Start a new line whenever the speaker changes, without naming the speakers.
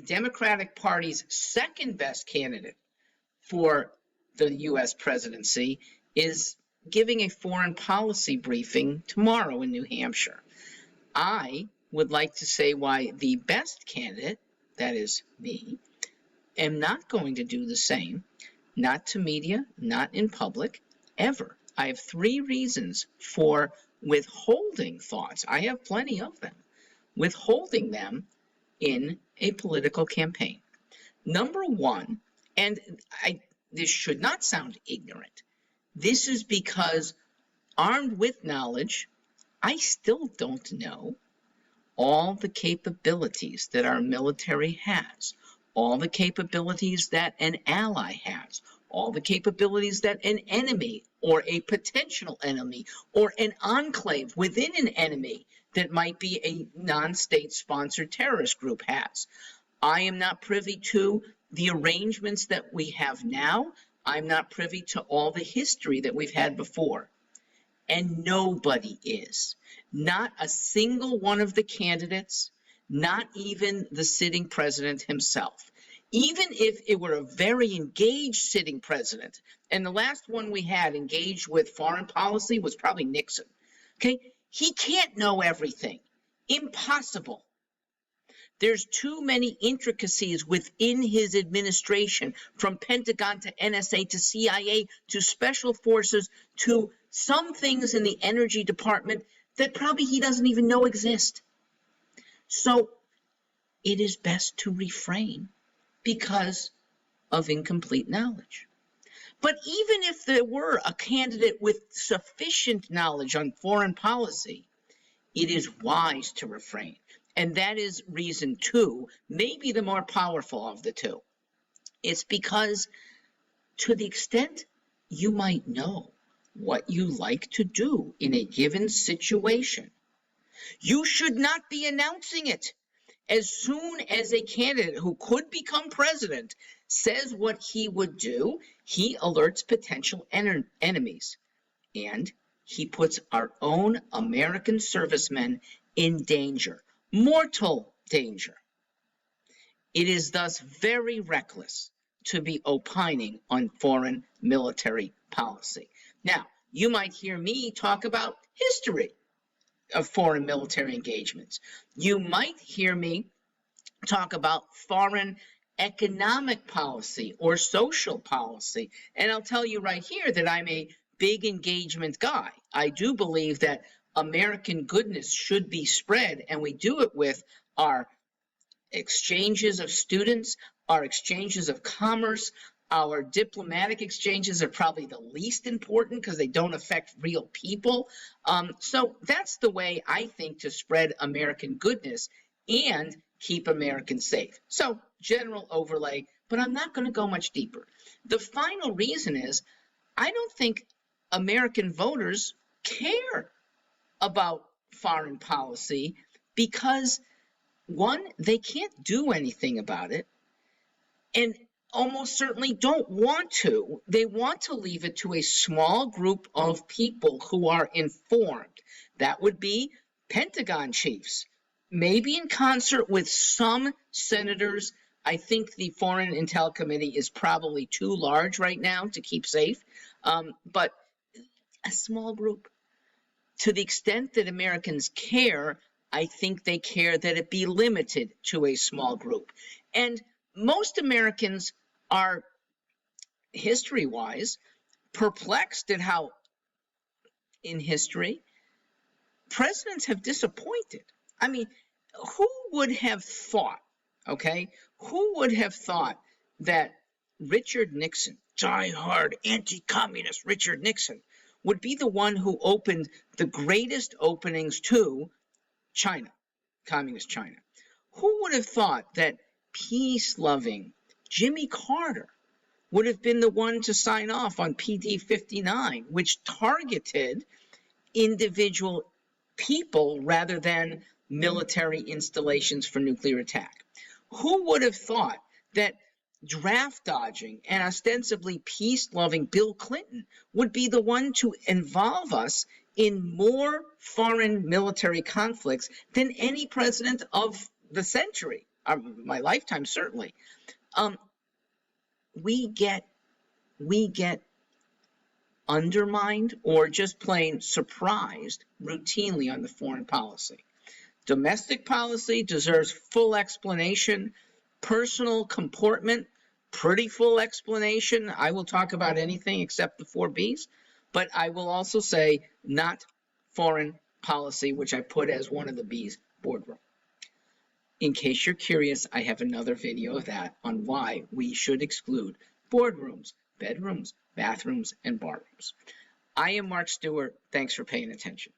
the Democratic Party's second best candidate for the U.S. presidency is giving a foreign policy briefing tomorrow in New Hampshire. I would like to say why the best candidate, that is me, am not going to do the same, not to media, not in public, ever. I have 3 reasons for withholding thoughts. I have plenty of them. Withholding them in a political campaign. Number 1, and this should not sound ignorant. This is because, armed with knowledge, I still don't know all the capabilities that our military has, all the capabilities that an ally has, all the capabilities that an enemy or a potential enemy or an enclave within an enemy that might be a non-state sponsored terrorist group has. I am not privy to the arrangements that we have now. I'm not privy to all the history that we've had before. And nobody is. Not a single one of the candidates, not even the sitting president himself. Even if it were a very engaged sitting president, and the last one we had engaged with foreign policy was probably Nixon, okay? He can't know everything. Impossible. There's too many intricacies within his administration, from Pentagon to NSA to CIA to Special Forces to some things in the Energy Department that probably he doesn't even know exist. So it is best to refrain because of incomplete knowledge. But even if there were a candidate with sufficient knowledge on foreign policy, it is wise to refrain. And that is reason 2, maybe the more powerful of the 2. It's because to the extent you might know what you like to do in a given situation, you should not be announcing it. As soon as a candidate who could become president says what he would do, he alerts potential enemies, and he puts our own American servicemen in danger, mortal danger. It is thus very reckless to be opining on foreign military policy. Now, you might hear me talk about history of foreign military engagements. You might hear me talk about foreign economic policy or social policy. And I'll tell you right here that I'm a big engagement guy. I do believe that American goodness should be spread, and we do it with our exchanges of students, our exchanges of commerce. Our diplomatic exchanges are probably the least important because they don't affect real people. So that's the way I think to spread American goodness and keep Americans safe. So general overlay, but I'm not going to go much deeper. The final reason is I don't think American voters care about foreign policy because, 1, they can't do anything about it, and almost certainly don't want to. They want to leave it to a small group of people who are informed. That would be Pentagon chiefs, maybe in concert with some senators. I think the Foreign Intel Committee is probably too large right now to keep safe, but a small group. To the extent that Americans care, I think they care that it be limited to a small group. And most Americans are, history-wise, perplexed at how, in history, presidents have disappointed. I mean, who would have thought, okay, who would have thought that Richard Nixon, die-hard anti-communist Richard Nixon, would be the one who opened the greatest openings to China, communist China? Who would have thought that peace-loving Jimmy Carter would have been the one to sign off on PD 59, which targeted individual people rather than military installations for nuclear attack? Who would have thought that draft dodging and ostensibly peace-loving Bill Clinton would be the one to involve us in more foreign military conflicts than any president of the century? my lifetime, certainly. We get undermined or just plain surprised routinely on the foreign policy. Domestic policy deserves full explanation. Personal comportment, pretty full explanation. I will talk about anything except the 4Bs, but I will also say not foreign policy, which I put as one of the Bs, boardroom. In case you're curious, I have another video of that on why we should exclude boardrooms, bedrooms, bathrooms, and barrooms. I am Mark Stewart. Thanks for paying attention.